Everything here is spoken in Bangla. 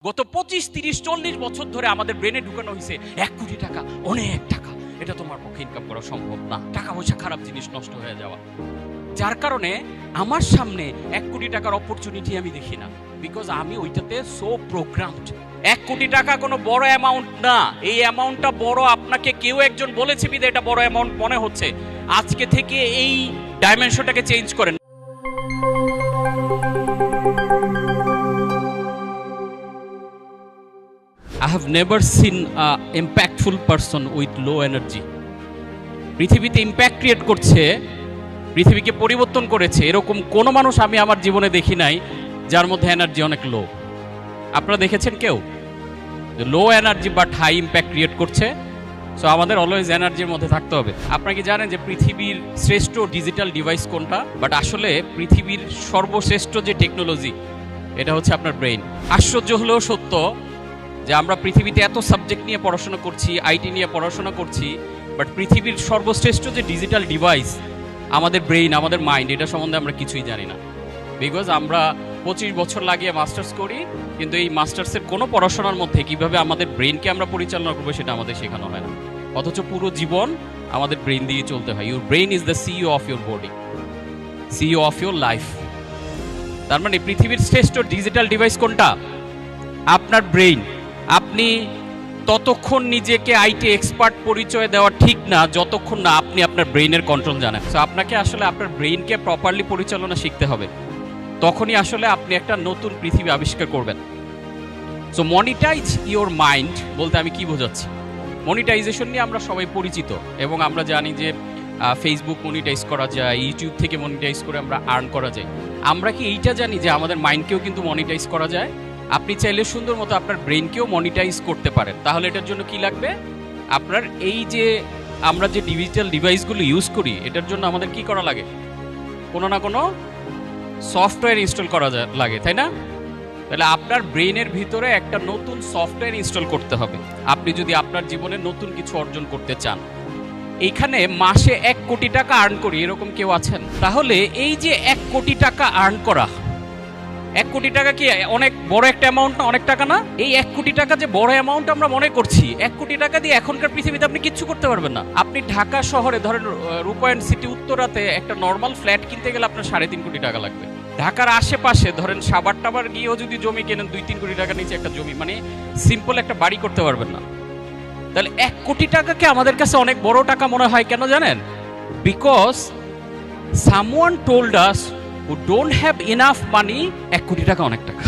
গত 25, 30, 40 বছর ধরে আমাদের ব্রেনে ঢুকানো হয়েছে 1 কোটি টাকা অনেক টাকা, এটা তোমার পক্ষে ইনকাম করা সম্ভব না, টাকা পয়সা খারাপ জিনিস, নষ্ট হয়ে যাওয়া। যার কারণে আমার সামনে 1 কোটি টাকার অপরচুনিটি আমি দেখি না, বিকজ আমি ওইটাতে সো প্রোগ্রামড। 1 কোটি টাকা কোনো বড় অ্যামাউন্ট না, এই অ্যামাউন্টটা বড় আপনাকে কেউ একজন বলেছে বিধে এটা বড় অ্যামাউন্ট মনে হচ্ছে। আজকে থেকে এই ডাইমেনশনটাকে চেঞ্জ করেন। I have never seen an impactful person with low energy. পৃথিবীতে ইম্প্যাক্ট ক্রিয়েট করছে, পৃথিবীকে পরিবর্তন করেছে, এরকম কোনো মানুষ আমি আমার জীবনে দেখি নাই যার মধ্যে এনার্জি অনেক লো। আপনারা দেখেছেন কেউ low energy but high impact create করছে? সো আমাদের অলওয়েজ এনার্জির মধ্যে থাকতে হবে। আপনারা কি জানেন যে পৃথিবীর শ্রেষ্ঠ ডিজিটাল ডিভাইস কোনটা? বাট আসলে পৃথিবীর সর্বশ্রেষ্ঠ যে টেকনোলজি এটা হচ্ছে আপনার ব্রেইন। আশ্চর্য হলেও সত্য যে আমরা পৃথিবীতে এত সাবজেক্ট নিয়ে পড়াশোনা করছি, আইটি নিয়ে পড়াশোনা করছি, বাট পৃথিবীর সর্বশ্রেষ্ঠ যে ডিজিটাল ডিভাইস আমাদের ব্রেইন, আমাদের মাইন্ড, এটা সম্বন্ধে আমরা কিছুই জানি না। বিকজ আমরা 25 বছর লাগিয়ে মাস্টার্স করি, কিন্তু এই মাস্টার্সের কোনো পড়াশোনার মধ্যে কিভাবে আমাদের ব্রেইনকে আমরা পরিচালনা করবো সেটা আমাদের শেখানো হয় না। অথচ পুরো জীবন আমাদের ব্রেইন দিয়ে চলতে হয়। Your brain is the CEO of your body, CEO of your life. তার মানে পৃথিবীর শ্রেষ্ঠ ডিজিটাল ডিভাইস কোনটা? আপনার ব্রেইন। আপনি ততক্ষণ নিজেকে আইটি এক্সপার্ট পরিচয় দেওয়া ঠিক না যতক্ষণ না আপনি আপনার ব্রেইনের কন্ট্রোল জানেন। সো আপনাকে আসলে আপনার ব্রেইনকে প্রপারলি পরিচালনা শিখতে হবে, তখনই আসলে আপনি একটা নতুন পৃথিবী আবিষ্কার করবেন। সো মনিটাইজ ইওর মাইন্ড বলতে আমি কি বোঝাচ্ছি? মনিটাইজেশন নিয়ে আমরা সবাই পরিচিত এবং আমরা জানি যে ফেসবুক মনিটাইজ করা যায়, ইউটিউব থেকে মনিটাইজ করে আমরা আর্ন করা যায়। আমরা কি এইটা জানি যে আমাদের মাইন্ডকেও কিন্তু মনিটাইজ করা যায়? আপনি চাইলে সুন্দর মতো আপনার ব্রেইনকেও মনিটাইজ করতে পারেন। তাহলে এটার জন্য কি লাগবে? আপনার এই যে আমরা যে ডিজিটাল ডিভাইসগুলো ইউজ করি, এটার জন্য আমাদের কি করা লাগে? কোনো না কোনো সফটওয়্যার ইনস্টল করা লাগে, তাই না? তাহলে আপনার ব্রেইনের ভিতরে একটা নতুন সফটওয়্যার ইনস্টল করতে হবে আপনি যদি আপনার জীবনে নতুন কিছু অর্জন করতে চান। এইখানে মাসে 1 কোটি টাকা আর্ন করি এরকম কেউ আছেন? তাহলে এই যে 1 কোটি টাকা আর্ন করা, 1 কোটি টাকা কি অনেক বড় একটা অ্যামাউন্ট না? অনেক টাকা না? এই 1 কোটি টাকা যে বড় অ্যামাউন্ট আমরা মনে করছি, 1 কোটি টাকা দিয়ে এখনকার পৃথিবীতে আপনি কিচ্ছু করতে পারবেন না। আপনি ঢাকা শহরে ধরেন রূপায়ণ সিটি উত্তরাতে একটা নর্মাল ফ্ল্যাট কিনতে গেলে আপনার 3.5 কোটি টাকা লাগবে। ঢাকার আশেপাশে ধরেন সাবার টাবার গিয়েও যদি জমি কেনেন 2-3 কোটি টাকা নিচে একটা জমি, মানে সিম্পল একটা বাড়ি করতে পারবেন না। তাহলে 1 কোটি টাকাকে আমাদের কাছে অনেক বড় টাকা মনে হয় কেন জানেন? Because someone told us who don't have enough money 1 কোটি টাকা অনেক টাকা।